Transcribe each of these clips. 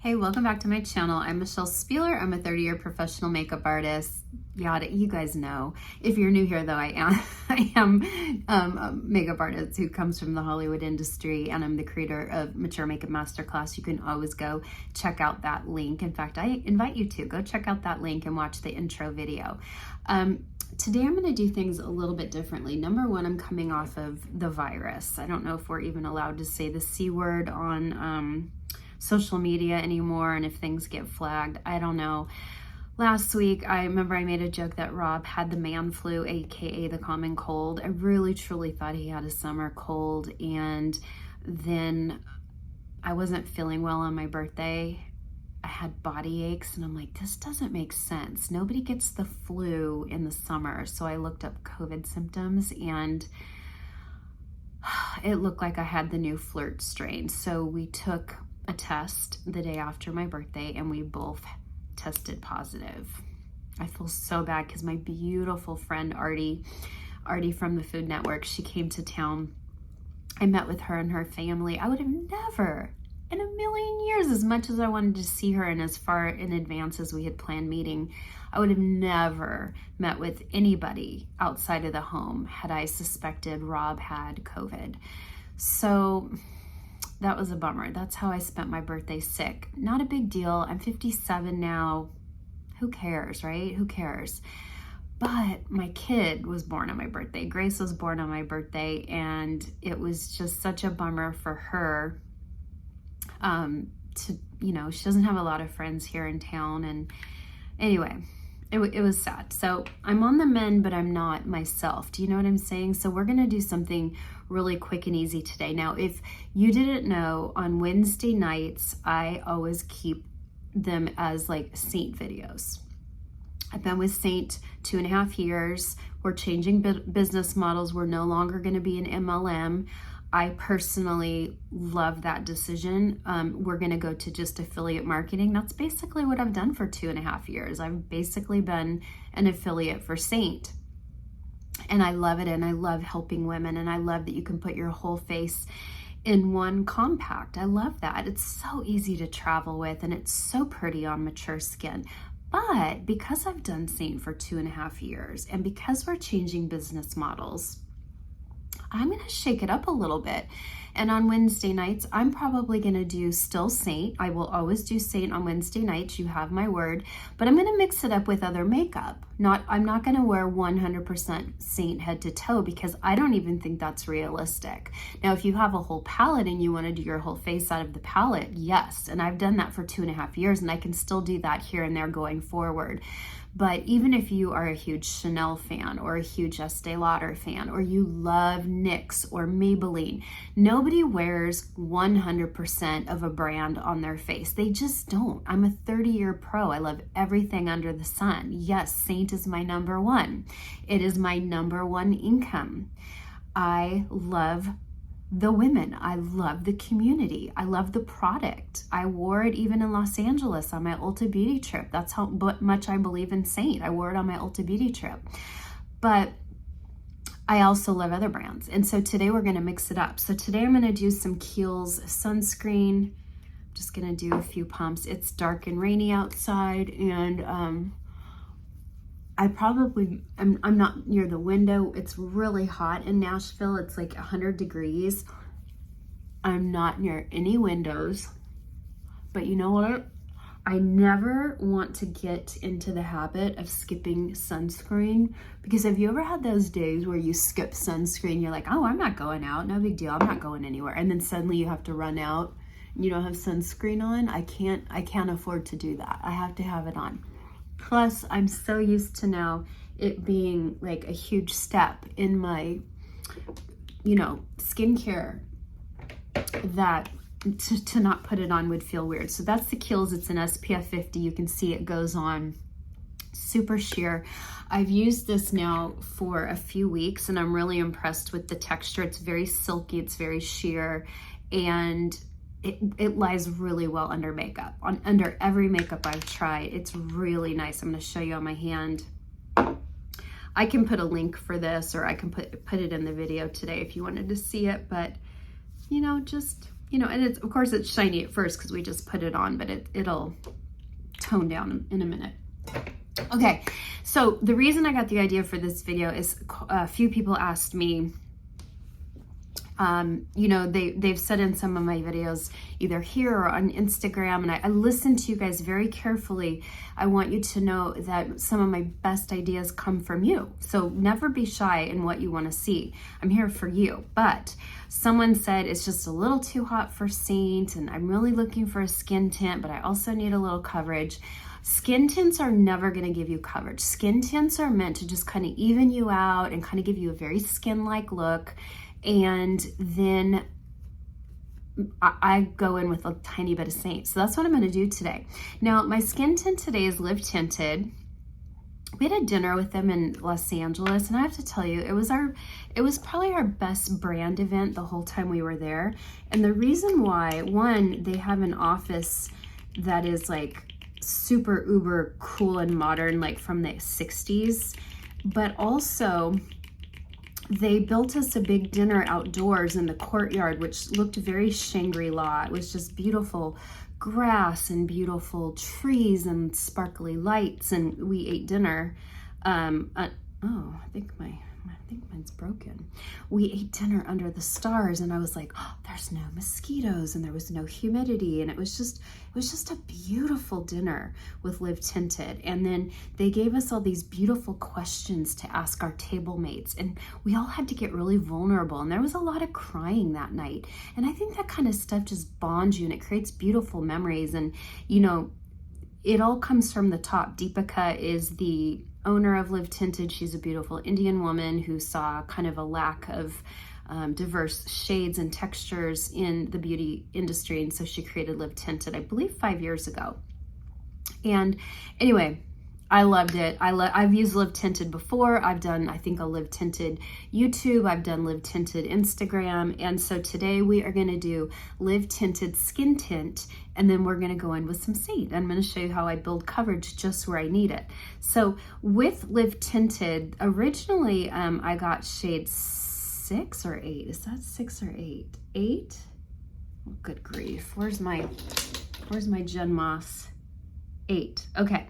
Hey, welcome back to my channel. I'm Michelle Spieler. I'm a 30-year professional makeup artist. Yada, you guys know. If you're new here though, I am a makeup artist who comes from the Hollywood industry, and I'm the creator of Mature Makeup Masterclass. You can always go check out that link. In fact, I invite you to go check out that link and watch the intro video. Today I'm going to do things a little bit differently. Number one, I'm coming off of the virus. I don't know if we're even allowed to say the C word on social media anymore, and if things get flagged, I don't know. Last week, I remember I made a joke that Rob had the man flu, aka the common cold. I really truly thought he had a summer cold, and then I wasn't feeling well on my birthday. I had body aches, and I'm like, this doesn't make sense. Nobody gets the flu in the summer. So I looked up COVID symptoms, and it looked like I had the new flirt strain. So we took a test the day after my birthday, and we both tested positive. I feel so bad because my beautiful friend Artie from the Food Network, she came to town. I met with her and her family. I would have never in a million years, as much as I wanted to see her and as far in advance as we had planned meeting, I would have never met with anybody outside of the home had I suspected Rob had COVID. So that was a bummer. That's how I spent my birthday sick. Not a big deal. I'm 57 now. Who cares, right? Who cares? But my kid was born on my birthday. Grace was born on my birthday, and it was just such a bummer for her. She doesn't have a lot of friends here in town, and anyway, it was sad. So I'm on the mend, but I'm not myself. Do you know what I'm saying? So we're gonna do something really quick and easy today. Now, if you didn't know, on Wednesday nights, I always keep them as like Seint videos. I've been with Seint 2.5 years. We're changing business models. We're no longer gonna be an MLM. I personally love that decision. We're gonna go to just affiliate marketing. That's basically what I've done for 2.5 years. I've basically been an affiliate for Seint. And I love it, and I love helping women, and I love that you can put your whole face in one compact. I love that. It's so easy to travel with, and it's so pretty on mature skin. But because I've done Seint for 2.5 years, and because we're changing business models, I'm gonna shake it up a little bit. And on Wednesday nights, I'm probably gonna do still Seint. I will always do Seint on Wednesday nights, you have my word, but I'm gonna mix it up with other makeup. I'm not gonna wear 100% Seint head to toe, because I don't even think that's realistic. Now, if you have a whole palette and you wanna do your whole face out of the palette, yes, and I've done that for 2.5 years, and I can still do that here and there going forward. But even if you are a huge Chanel fan or a huge Estee Lauder fan, or you love NYX or Maybelline, nobody wears 100% of a brand on their face. They just don't. I'm a 30-year pro. I love everything under the sun. Yes, Seint is my number one. It is my number one income. I love the women. I love the community. I love the product. I wore it even in Los Angeles on my Ulta Beauty trip. That's how much I believe in Seint. I wore it on my Ulta Beauty trip. But I also love other brands. And so today we're gonna mix it up. So today I'm gonna do some Kiehl's sunscreen. I'm just gonna do a few pumps. It's dark and rainy outside, and I'm not near the window. It's really hot in Nashville. It's like 100 degrees. I'm not near any windows, but you know what? I never want to get into the habit of skipping sunscreen, because have you ever had those days where you skip sunscreen? You're like, oh, I'm not going out. No big deal. I'm not going anywhere. And then suddenly you have to run out and you don't have sunscreen on. I can't afford to do that. I have to have it on. Plus, I'm so used to now it being like a huge step in my, skincare, that to not put it on would feel weird. So that's the Kiehl's. It's an SPF 50. You can see it goes on super sheer. I've used this now for a few weeks, and I'm really impressed with the texture. It's very silky. It's very sheer, and it lies really well under makeup. Under every makeup I've tried, it's really nice. I'm going to show you on my hand. I can put a link for this, or I can put it in the video today if you wanted to see it. But just you know, and it's, of course it's shiny at first because we just put it on, but it'll tone down in a minute. Okay, so the reason I got the idea for this video is a few people asked me, you know, they've said in some of my videos, either here or on Instagram, and I listen to you guys very carefully. I want you to know that some of my best ideas come from you. So never be shy in what you want to see. I'm here for you. But someone said it's just a little too hot for Seint, and I'm really looking for a skin tint, but I also need a little coverage. Skin tints are never going to give you coverage. Skin tints are meant to just kind of even you out and kind of give you a very skin-like look. And then I go in with a tiny bit of Seint. So that's what I'm going to do today. Now, my skin tint today is Live Tinted. We had a dinner with them in Los Angeles, and I have to tell you, it was probably our best brand event the whole time we were there. And the reason why, one, they have an office that is like super uber cool and modern, like from the 60s, but also they built us a big dinner outdoors in the courtyard, which looked very Shangri-La. It was just beautiful grass and beautiful trees and sparkly lights, and we ate dinner. Oh, I think mine's broken. We ate dinner under the stars, and I was like, oh, there's no mosquitoes and there was no humidity, and it was just a beautiful dinner with Live Tinted. And then they gave us all these beautiful questions to ask our table mates, and we all had to get really vulnerable, and there was a lot of crying that night. And I think that kind of stuff just bonds you, and it creates beautiful memories. And you know, it all comes from the top. Deepika is the owner of Live Tinted. She's a beautiful Indian woman who saw kind of a lack of diverse shades and textures in the beauty industry, and so she created Live Tinted, I believe 5 years ago. And anyway, I loved it. I've used Live Tinted before. I've done, I think, a Live Tinted YouTube. I've done Live Tinted Instagram. And so today we are going to do Live Tinted Skin Tint, and then we're going to go in with some Seint. I'm going to show you how I build coverage just where I need it. So with Live Tinted, originally I got shade 6 or 8. Is that 6 or 8? 8? Oh, good grief. Where's my Jen Moss? 8. Okay.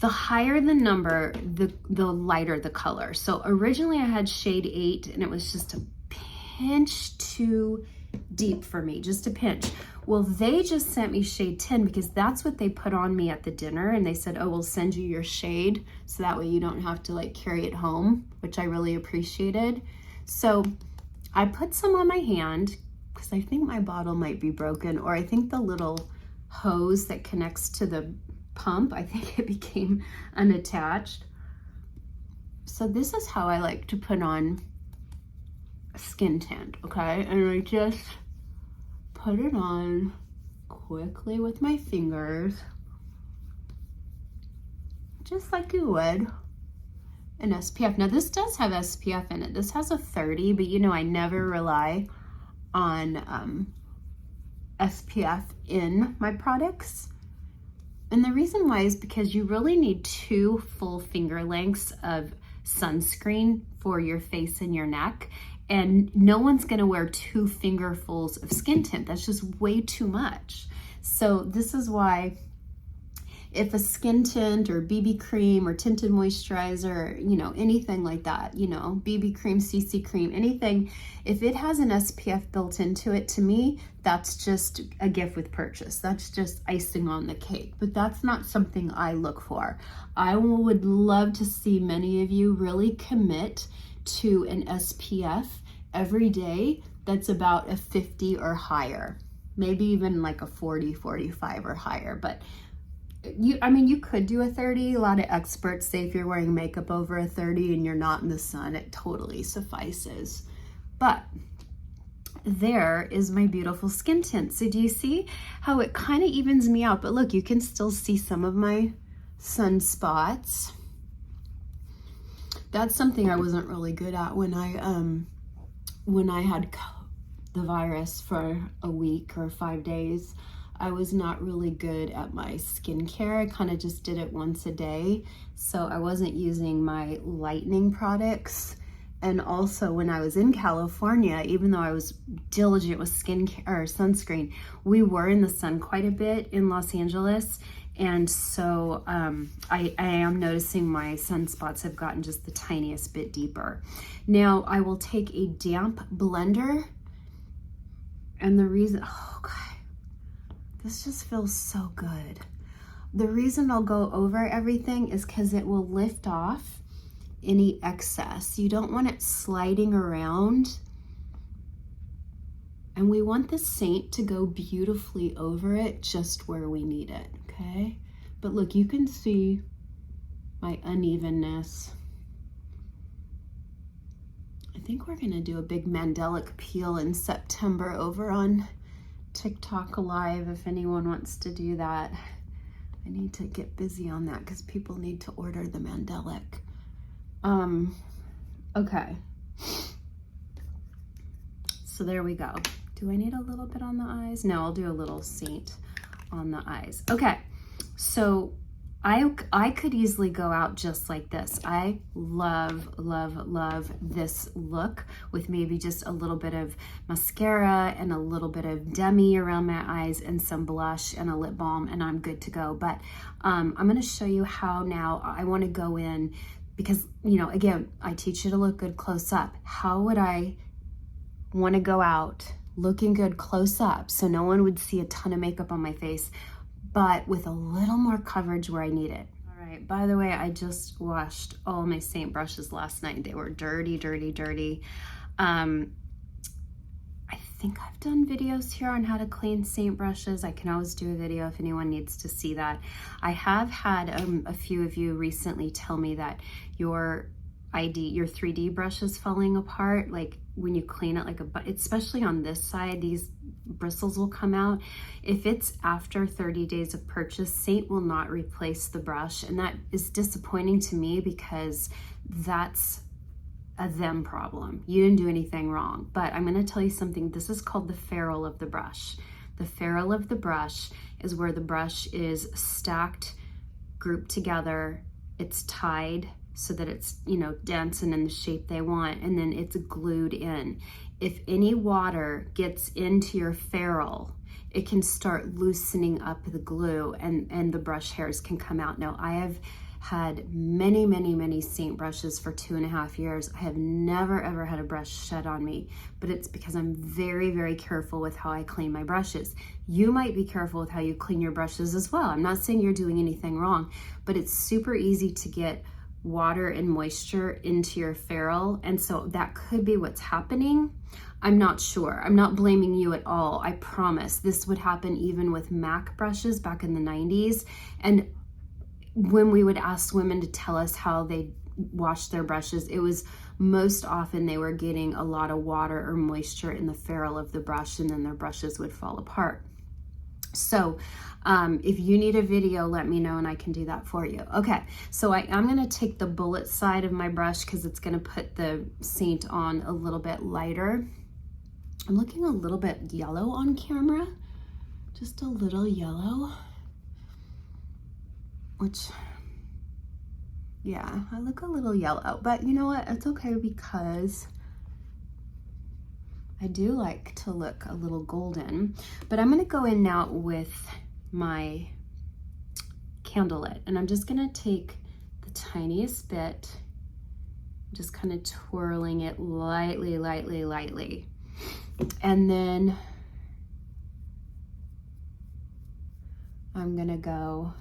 The higher the number, the lighter the color. So originally I had shade 8, and it was just a pinch too deep for me, just a pinch. Well, they just sent me shade 10 because that's what they put on me at the dinner, and they said, oh, we'll send you your shade so that way you don't have to like carry it home, which I really appreciated. So I put some on my hand because I think my bottle might be broken, or I think the little hose that connects to the pump, I think it became unattached. So this is how I like to put on a skin tint, okay? And I just put it on quickly with my fingers, just like you would an SPF. Now this does have SPF in it. This has a 30, but you know I never rely on SPF in my products. And the reason why is because you really need 2 full finger lengths of sunscreen for your face and your neck. And no one's gonna wear 2 fingerfuls of skin tint. That's just way too much. So this is why if a skin tint or BB cream or tinted moisturizer, you know, anything like that, you know, BB cream, CC cream, anything, if it has an SPF built into it, to me, that's just a gift with purchase. That's just icing on the cake, but that's not something I look for. I would love to see many of you really commit to an SPF every day that's about a 50 or higher, maybe even like a 40, 45 or higher, but you could do a 30. A lot of experts say if you're wearing makeup over a 30 and you're not in the sun, it totally suffices. But there is my beautiful skin tint. So do you see how it kind of evens me out? But look, you can still see some of my sunspots. That's something I wasn't really good at when I had the virus for a week or 5 days. I was not really good at my skincare. I kind of just did it once a day. So I wasn't using my lightening products And also when I was in California, even though I was diligent with skincare or sunscreen, we were in the sun quite a bit in Los Angeles. And so I am noticing my sunspots have gotten just the tiniest bit deeper. Now I will take a damp blender, and the reason, oh God, this just feels so good. The reason I'll go over everything is because it will lift off any excess. You don't want it sliding around. And we want the Seint to go beautifully over it just where we need it, okay? But look, you can see my unevenness. I think we're gonna do a big Mandelic peel in September over on TikTok Live if anyone wants to do that. I need to get busy on that because people need to order the Mandelic. Okay. So there we go. Do I need a little bit on the eyes? No, I'll do a little Seint on the eyes. Okay, so I could easily go out just like this. I love, love, love this look with maybe just a little bit of mascara and a little bit of demi around my eyes and some blush and a lip balm, and I'm good to go. But I'm gonna show you how now I wanna go in because, you know, again, I teach you to look good close up. How would I wanna go out looking good close up so no one would see a ton of makeup on my face, but with a little more coverage where I need it? All right, by the way, I just washed all my Seint brushes last night. They were dirty, dirty, dirty. I think I've done videos here on how to clean Seint brushes. I can always do a video if anyone needs to see that. I have had a few of you recently tell me that your 3D brush is falling apart, like when you clean it, like especially on this side, these bristles will come out. If it's after 30 days of purchase, Seint will not replace the brush, and that is disappointing to me because that's a them problem. You didn't do anything wrong. But I'm going to tell you something. This is called the ferrule of the brush. The ferrule of the brush is where the brush is stacked, grouped together, it's tied so that it's, you know, dense and in the shape they want, and then it's glued in. If any water gets into your ferrule, it can start loosening up the glue and the brush hairs can come out. Now, I have had many, many, many Seint brushes for 2.5 years. I have never, ever had a brush shed on me, but it's because I'm very, very careful with how I clean my brushes. You might be careful with how you clean your brushes as well. I'm not saying you're doing anything wrong, but it's super easy to get water and moisture into your ferrule, and so that could be what's happening. I'm not sure. I'm not blaming you at all. I promise this would happen even with MAC brushes back in the 90s. And when we would ask women to tell us how they wash their brushes, it was most often they were getting a lot of water or moisture in the ferrule of the brush, and then their brushes would fall apart. So if you need a video, let me know and I can do that for you. Okay, so I'm gonna take the bullet side of my brush because it's gonna put the Seint on a little bit lighter. I'm looking a little bit yellow on camera, just a little yellow, which, yeah, I look a little yellow, but you know what, it's okay because I do like to look a little golden. But I'm gonna go in now with my candlelit, and I'm just gonna take the tiniest bit, just kind of twirling it lightly, lightly, lightly. And then I'm gonna go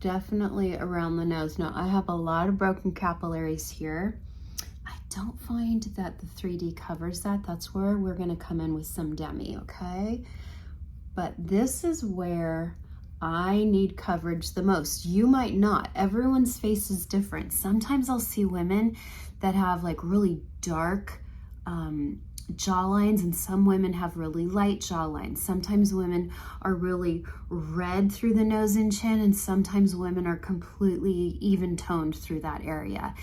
definitely around the nose. Now, I have a lot of broken capillaries here. I don't find that the 3D covers that. That's where we're gonna come in with some demi, okay? But this is where I need coverage the most. You might not. Everyone's face is different. Sometimes I'll see women that have like really dark jawlines, and some women have really light jawlines. Sometimes women are really red through the nose and chin, and sometimes women are completely even toned through that area.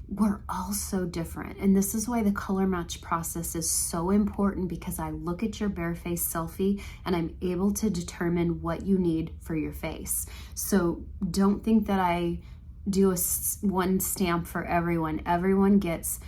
We're all so different, and this is why the color match process is so important, because I look at your bare face selfie and I'm able to determine what you need for your face. So don't think that I do one stamp for everyone. Everyone gets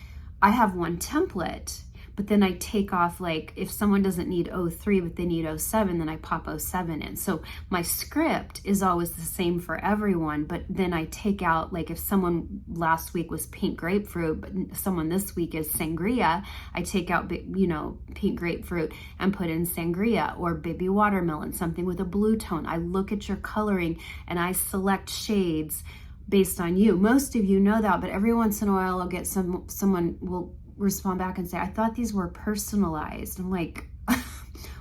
I have one template, but then I take off, like if someone doesn't need 03 but they need 07, then I pop 07 in. So my script is always the same for everyone, but then I take out, like if someone last week was pink grapefruit, but someone this week is sangria, I take out, you know, pink grapefruit and put in sangria, or baby watermelon, something with a blue tone. I look at your coloring and I select shades based on you. Most of you know that, but every once in a while I'll get someone will respond back and say, I thought these were personalized. I'm like,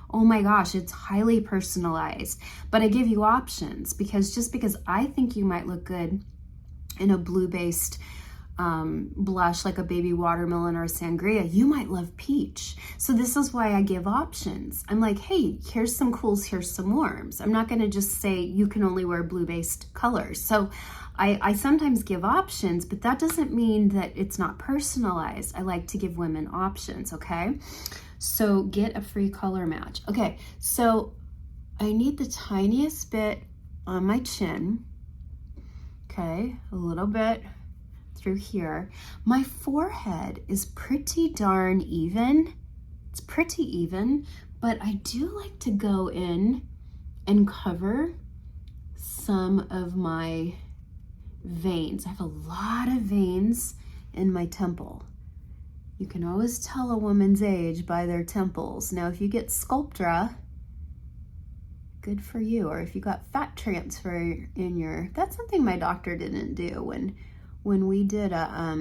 oh my gosh, it's highly personalized. But I give you options, because just because I think you might look good in a blue based blush like a baby watermelon or a sangria, you might love peach. So this is why I give options. I'm like, hey, here's some cools, here's some warms. I'm not going to just say you can only wear blue based colors. So I sometimes give options, but that doesn't mean that it's not personalized. I like to give women options, okay? So get a free color match. Okay, so I need the tiniest bit on my chin, okay, a little bit through here. My forehead is pretty darn even. It's pretty even, but I do like to go in and cover some of my veins. I have a lot of veins in my temple. You can always tell a woman's age by their temples. Now, if you get Sculptra, good for you. Or if you got fat transfer in your, that's something my doctor didn't do. When we did a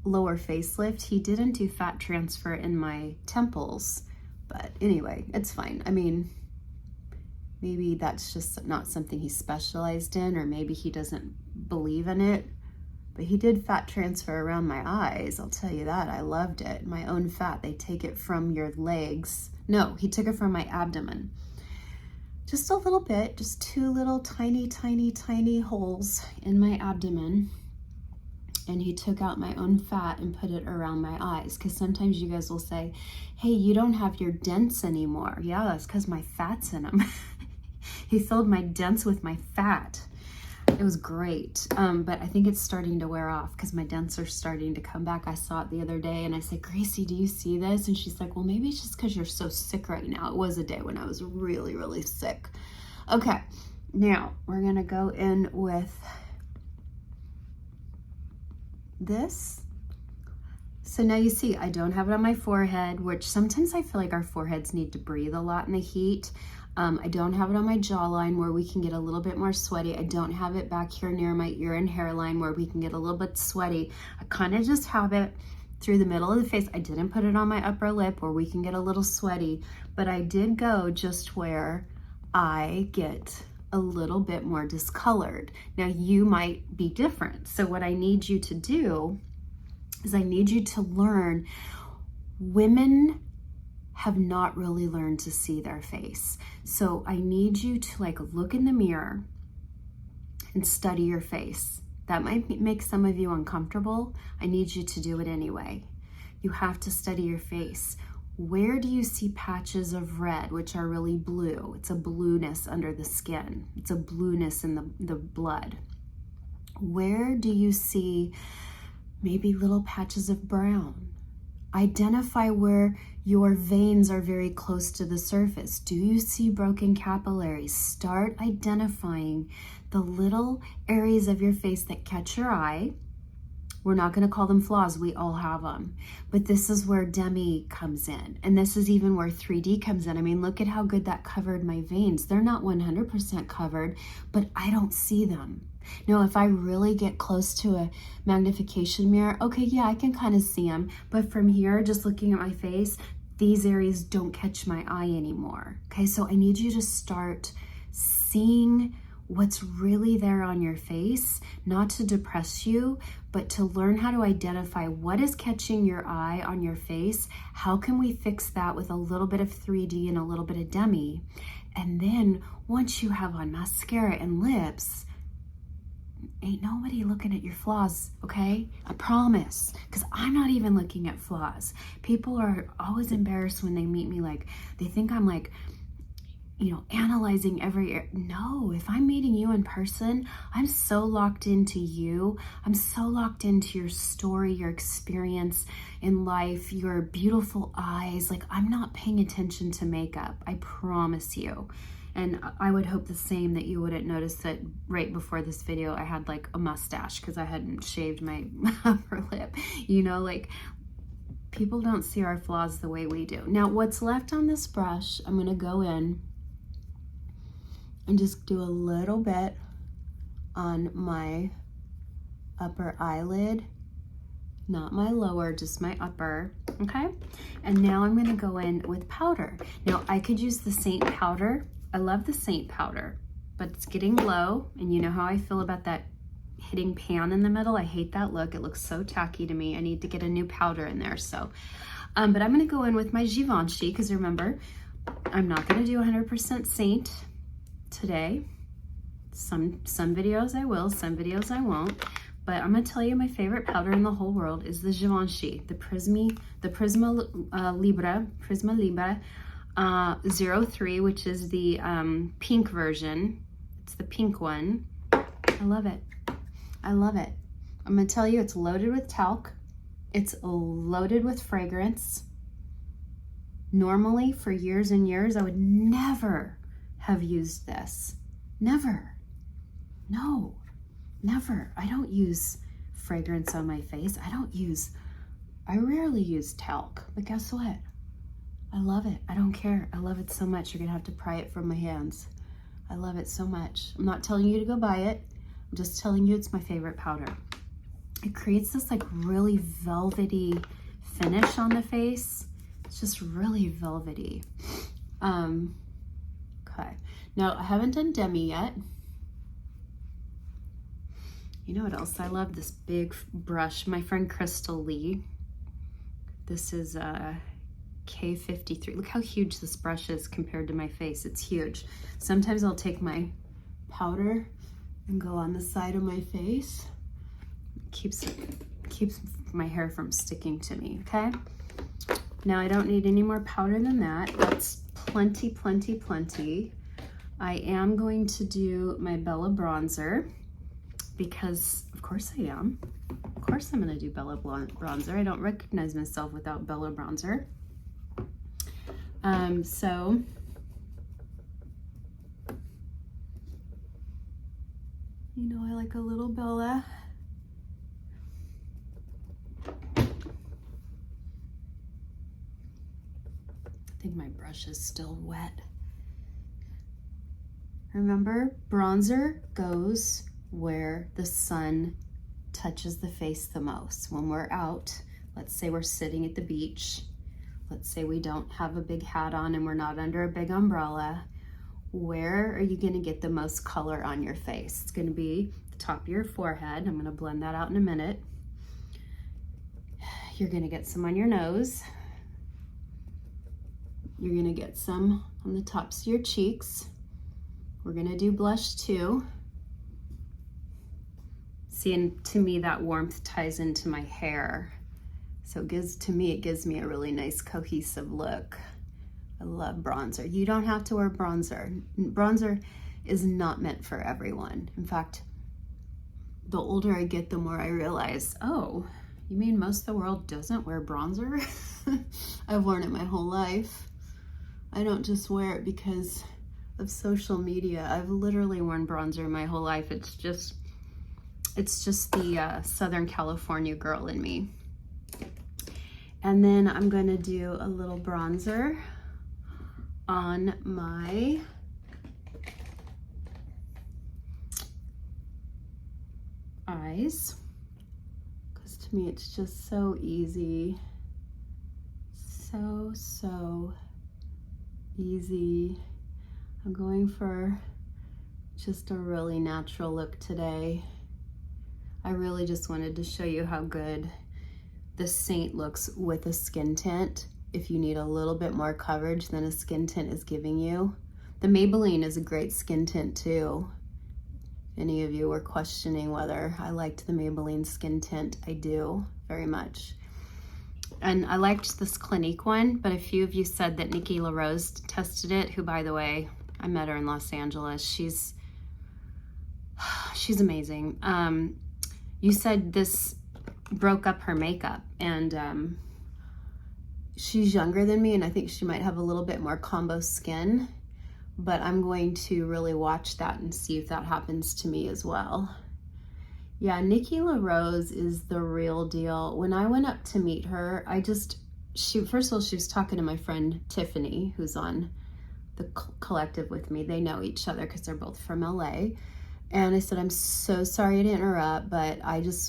lower facelift, he didn't do fat transfer in my temples. But anyway, it's fine. I mean, maybe that's just not something he's specialized in, or maybe he doesn't believe in it. But he did fat transfer around my eyes. I'll tell you that. I loved it. My own fat. They take it from your legs. No, he took it from my abdomen. Just a little bit, just two little tiny, tiny, tiny holes in my abdomen. And he took out my own fat and put it around my eyes. Because sometimes you guys will say, hey, you don't have your dents anymore. Yeah, that's because my fat's in them. He filled my dents with my fat. It was great, but I think it's starting to wear off because my dents are starting to come back. I saw it the other day and I said, Gracie, do you see this? And she's like, well, maybe it's just because you're so sick right now. It was a day when I was really, really sick. Okay, now we're gonna go in with this. So now you see, I don't have it on my forehead, which sometimes I feel like our foreheads need to breathe a lot in the heat. I don't have it on my jawline where we can get a little bit more sweaty. I don't have it back here near my ear and hairline where we can get a little bit sweaty. I kind of just have it through the middle of the face. I didn't put it on my upper lip where we can get a little sweaty, but I did go just where I get a little bit more discolored. Now you might be different. So what I need you to do is I need you to learn, women have not really learned to see their face. So I need you to like look in the mirror and study your face. That might make some of you uncomfortable. I need you to do it anyway. You have to study your face. Where do you see patches of red, which are really blue? It's a blueness under the skin. It's a blueness in the blood. Where do you see maybe little patches of brown? Identify where your veins are very close to the surface. Do you see broken capillaries? Start identifying the little areas of your face that catch your eye. We're not going to call them flaws. We all have them. But this is where demi comes in. And this is even where 3D comes in. I mean, look at how good that covered my veins. They're not 100% covered, but I don't see them. Now, if I really get close to a magnification mirror, okay, yeah, I can kind of see them. But from here, just looking at my face, these areas don't catch my eye anymore. Okay, so I need you to start seeing what's really there on your face, not to depress you, but to learn how to identify what is catching your eye on your face. How can we fix that with a little bit of 3D and a little bit of demi? And then once you have on mascara and lips, ain't nobody looking at your flaws, okay? I promise, because I'm not even looking at flaws. People are always embarrassed when they meet me, like, they think I'm like, you know, analyzing no, if I'm meeting you in person, I'm so locked into you. I'm so locked into your story, your experience in life, your beautiful eyes. Like, I'm not paying attention to makeup, I promise you. And I would hope the same, that you wouldn't notice that right before this video I had like a mustache because I hadn't shaved my upper lip. You know, like, people don't see our flaws the way we do. Now, what's left on this brush, I'm gonna go in and just do a little bit on my upper eyelid, not my lower, just my upper, okay? And now I'm gonna go in with powder. Now, I could use the Seint powder. I love the Seint powder, but it's getting low, and you know how I feel about that hitting pan in the middle. I hate that look. It looks so tacky to me. I need to get a new powder in there. So, but I'm gonna go in with my Givenchy, because remember, I'm not gonna do 100% Seint today. Some videos I will, some videos I won't. But I'm gonna tell you, my favorite powder in the whole world is the Givenchy, the Prisma Libre 03, which is the pink version. It's the pink one. I love it. I love it. I'm gonna tell you, it's loaded with talc. It's loaded with fragrance. Normally, for years and years, I would never have used this. Never. No, never. I don't use fragrance on my face. I rarely use talc, but guess what? I love it. I don't care. I love it so much. You're gonna have to pry it from my hands. I love it so much. I'm not telling you to go buy it. I'm just telling you it's my favorite powder. It creates this like really velvety finish on the face. It's just really velvety. Okay. Now, I haven't done demi yet. You know what else? I love this big brush. My friend Crystal Lee. This is a K53. Look how huge this brush is compared to my face. It's huge. Sometimes I'll take my powder and go on the side of my face. Keeps my hair from sticking to me, okay? Now, I don't need any more powder than that. That's plenty, plenty, plenty. I am going to do my Bella bronzer, because of course I am. Of course I'm gonna do Bella bronzer. I don't recognize myself without Bella bronzer. So you know, I like a little Bella. I think my brush is still wet. Remember, bronzer goes where the sun touches the face the most. When we're out, let's say we're sitting at the beach, let's say we don't have a big hat on and we're not under a big umbrella, where are you gonna get the most color on your face? It's gonna be the top of your forehead. I'm gonna blend that out in a minute. You're gonna get some on your nose. You're gonna get some on the tops of your cheeks. We're gonna do blush too. See, and to me, that warmth ties into my hair. So it gives me a really nice cohesive look. I love bronzer. You don't have to wear bronzer. Bronzer is not meant for everyone. In fact, the older I get, the more I realize, oh, you mean most of the world doesn't wear bronzer? I've worn it my whole life. I don't just wear it because of social media. I've literally worn bronzer my whole life. It's just the Southern California girl in me. And then I'm gonna do a little bronzer on my eyes, because to me it's just so easy. So easy. I'm going for just a really natural look today. I really just wanted to show you how good the Seint looks with a skin tint. If you need a little bit more coverage than a skin tint is giving you. The Maybelline is a great skin tint too. If any of you were questioning whether I liked the Maybelline skin tint, I do very much. And I liked this Clinique one, but a few of you said that Nikki LaRose tested it, who, by the way, I met her in Los Angeles. She's amazing. You said this broke up her makeup, and she's younger than me, and I think she might have a little bit more combo skin, but I'm going to really watch that and see if that happens to me as well. Yeah, Nikki LaRose is the real deal. When I went up to meet her, first of all, she was talking to my friend Tiffany, who's on the collective with me. They know each other because they're both from LA. And I said, I'm so sorry to interrupt, but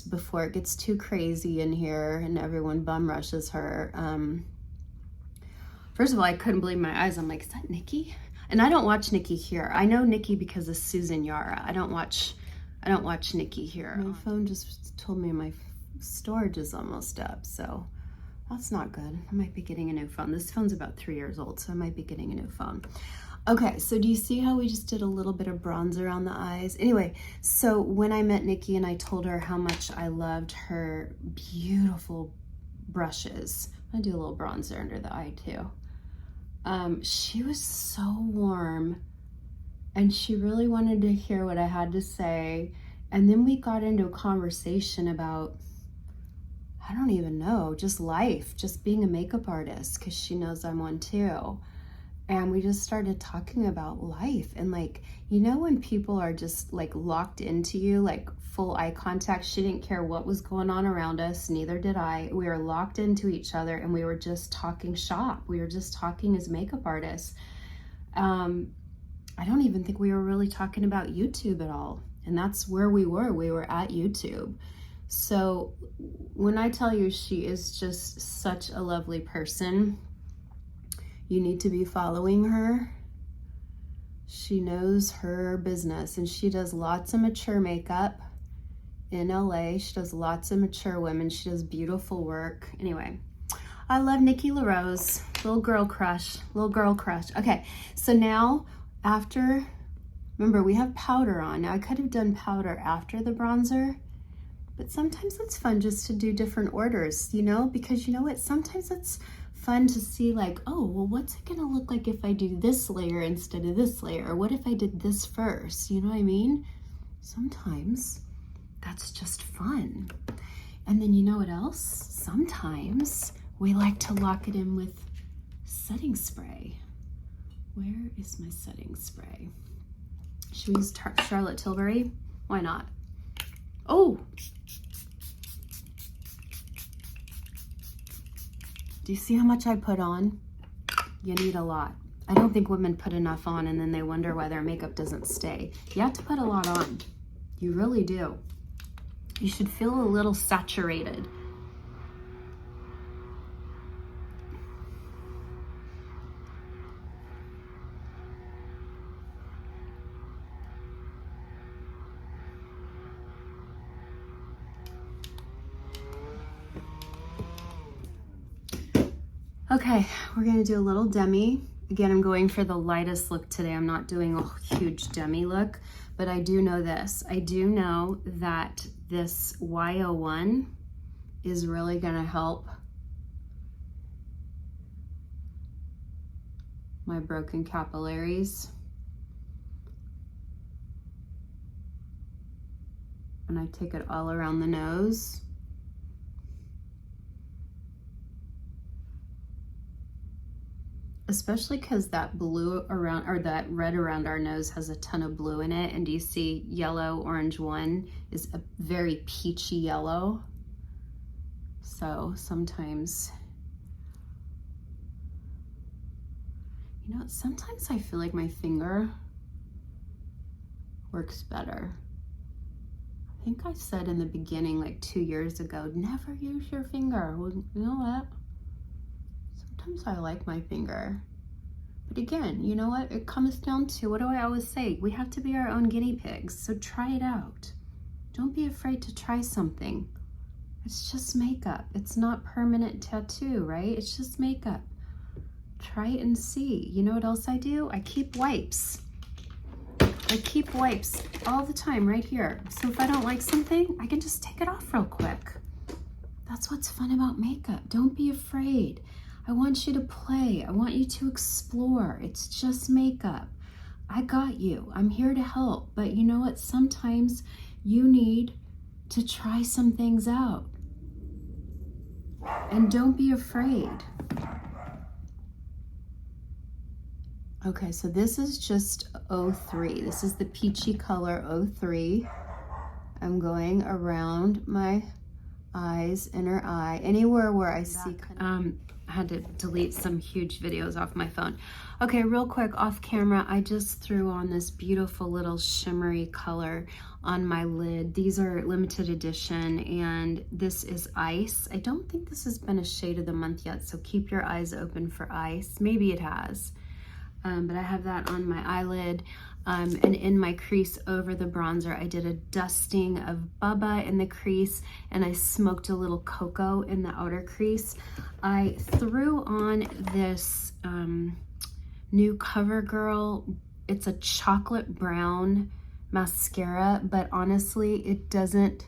before it gets too crazy in here and everyone bum rushes her, first of all, I couldn't believe my eyes. I'm like, is that Nikki? And I don't watch Nikki here. I know Nikki because of Susan Yara. I don't watch Nikki here. My phone just told me my storage is almost up, so that's not good. I might be getting a new phone. This phone's about 3 years old, so I might be getting a new phone. Okay, so do you see how we just did a little bit of bronzer on the eyes? Anyway, so when I met Nikki and I told her how much I loved her beautiful brushes, I'm gonna do a little bronzer under the eye too. She was so warm, and she really wanted to hear what I had to say. And then we got into a conversation about, I don't even know, just life, just being a makeup artist, because she knows I'm one too. And we just started talking about life. And like, you know, when people are just like locked into you, like full eye contact, she didn't care what was going on around us, neither did I. We were locked into each other and we were just talking shop. We were just talking as makeup artists. I don't even think we were really talking about YouTube at all. And that's where we were at YouTube. So when I tell you she is just such a lovely person, you need to be following her. She knows her business, and she does lots of mature makeup in LA. She does lots of mature women. She does beautiful work. Anyway, I love Nikki LaRose. Little girl crush. Okay, so now remember we have powder on. Now I could have done powder after the bronzer, but sometimes it's fun just to do different orders, you know, because you know what? Sometimes it's fun to see like, oh, well, what's it gonna look like if I do this layer instead of this layer? Or what if I did this first? You know what I mean? Sometimes that's just fun. And then you know what else? Sometimes we like to lock it in with setting spray. Where is my setting spray? Should we use Charlotte Tilbury? Why not? Oh! Do you see how much I put on? You need a lot. I don't think women put enough on and then they wonder why their makeup doesn't stay. You have to put a lot on. You really do. You should feel a little saturated. Okay, we're gonna do a little demi. Again, I'm going for the lightest look today. I'm not doing a huge demi look, but I do know this. I do know that this Y01 is really gonna help my broken capillaries. And I take it all around the nose. Especially because that blue around, or that red around our nose has a ton of blue in it. And do you see yellow, orange one is a very peachy yellow. So sometimes, you know, sometimes I feel like my finger works better. I think I said in the beginning, like 2 years ago, never use your finger. Well, you know what? Sometimes I like my finger. But again, you know what? It comes down to, what do I always say? We have to be our own guinea pigs. So try it out. Don't be afraid to try something. It's just makeup. It's not permanent tattoo, right? It's just makeup. Try it and see. You know what else I do? I keep wipes. I keep wipes all the time right here. So if I don't like something, I can just take it off real quick. That's what's fun about makeup. Don't be afraid. I want you to play. I want you to explore. It's just makeup. I got you. I'm here to help. But you know what? Sometimes you need to try some things out. And don't be afraid. Okay, so this is just 03. This is the peachy color 03. I'm going around my eyes, inner eye, anywhere where I see. I had to delete some huge videos off my phone. Okay, real quick off camera, I just threw on this beautiful little shimmery color on my lid. These are limited edition, and this is Ice. I don't think this has been a shade of the month yet, so keep your eyes open for Ice. Maybe it has. But I have that on my eyelid, and in my crease over the bronzer, I did a dusting of Bubba in the crease, and I smoked a little cocoa in the outer crease. I threw on this new CoverGirl. It's a chocolate brown mascara, but honestly, it doesn't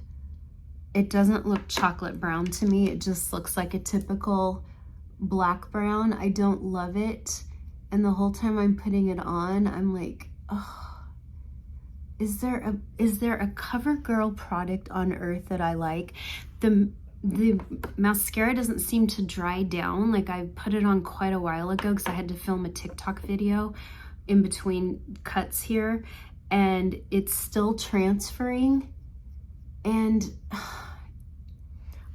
look chocolate brown to me. It just looks like a typical black brown. I don't love it. And the whole time I'm putting it on, I'm like, oh, is there a CoverGirl product on earth that I like? The mascara doesn't seem to dry down. Like, I put it on quite a while ago because I had to film a TikTok video in between cuts here, and it's still transferring. And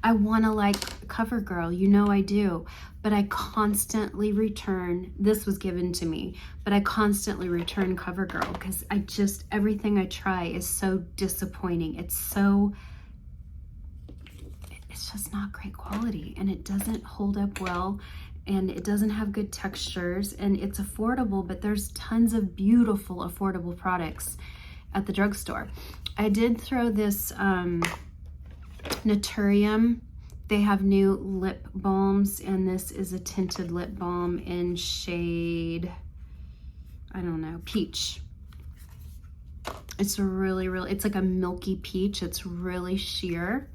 I want to like CoverGirl, you know I do, but I constantly return. This was given to me, but I constantly return CoverGirl because everything I try is so disappointing. It's just not great quality, and it doesn't hold up well, and it doesn't have good textures, and it's affordable, but there's tons of beautiful affordable products at the drugstore. I did throw this Naturium. They have new lip balms, and this is a tinted lip balm in shade, I don't know, peach. It's it's like a milky peach. It's really sheer.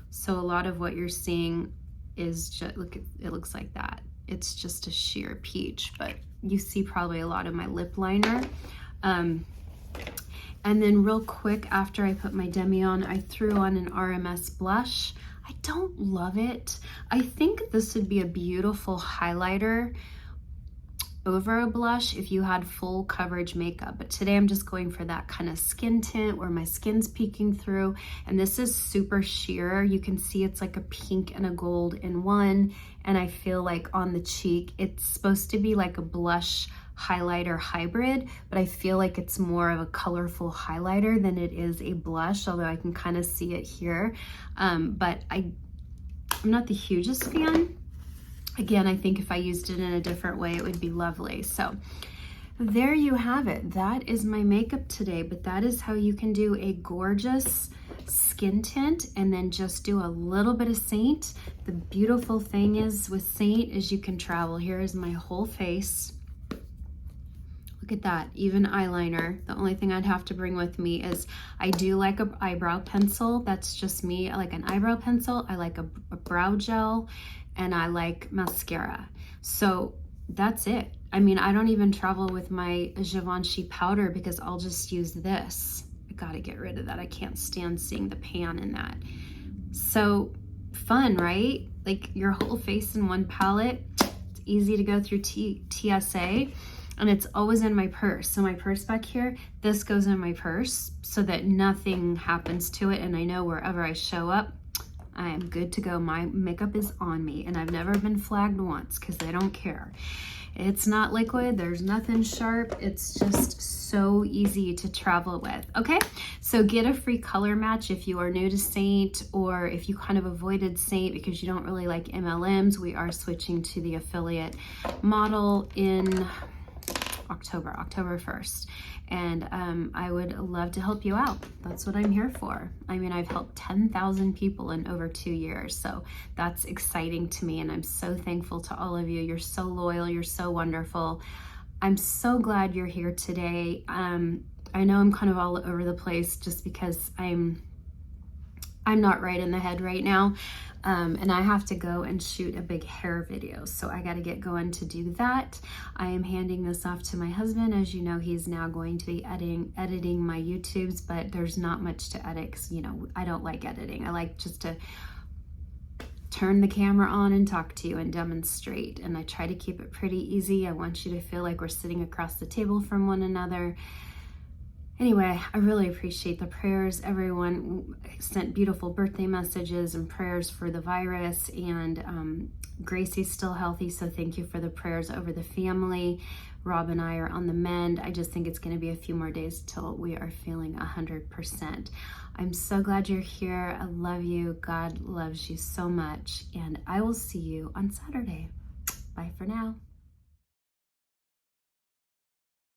So a lot of what you're seeing is just, it looks like that. It's just a sheer peach, but you see probably a lot of my lip liner. And then real quick, after I put my demi on, I threw on an RMS blush. I don't love it. I think this would be a beautiful highlighter over a blush if you had full coverage makeup, but today I'm just going for that kind of skin tint where my skin's peeking through, and this is super sheer. You can see it's like a pink and a gold in one, and I feel like on the cheek it's supposed to be like a blush highlighter hybrid, but I feel like it's more of a colorful highlighter than it is a blush, although I can kind of see it here. But I'm not the hugest fan. Again, I think if I used it in a different way, it would be lovely. So there you have it. That is my makeup today, but that is how you can do a gorgeous skin tint and then just do a little bit of Seint. The beautiful thing is with Seint is you can travel. Here is my whole face. Look at that, even eyeliner. The only thing I'd have to bring with me is I do like an eyebrow pencil. That's just me. I like an eyebrow pencil. I like a brow gel, and I like mascara. So that's it. I mean, I don't even travel with my Givenchy powder because I'll just use this. I gotta get rid of that. I can't stand seeing the pan in that. So fun, right? Like your whole face in one palette. It's easy to go through TSA, and it's always in my purse. So my purse back here, this goes in my purse so that nothing happens to it, and I know wherever I show up, I am good to go. My makeup is on me, and I've never been flagged once because they don't care. It's not liquid, there's nothing sharp. It's just so easy to travel with. Okay, so get a free color match if you are new to Seint, or if you kind of avoided Seint because you don't really like MLMs. We are switching to the affiliate model in October 1st. And I would love to help you out. That's what I'm here for. I mean, I've helped 10,000 people in over 2 years. So that's exciting to me. And I'm so thankful to all of you. You're so loyal. You're so wonderful. I'm so glad you're here today. I know I'm kind of all over the place just because I'm not right in the head right now. And I have to go and shoot a big hair video, so I got to get going to do that. I am handing this off to my husband. As you know, he's now going to be editing my YouTubes, but there's not much to edit because, you know, I don't like editing. I like just to turn the camera on and talk to you and demonstrate, and I try to keep it pretty easy. I want you to feel like we're sitting across the table from one another. Anyway, I really appreciate the prayers. Everyone sent beautiful birthday messages and prayers for the virus, and Gracie's still healthy, so thank you for the prayers over the family. Rob and I are on the mend. I just think it's going to be a few more days till we are feeling 100%. I'm so glad you're here. I love you. God loves you so much, and I will see you on Saturday. Bye for now.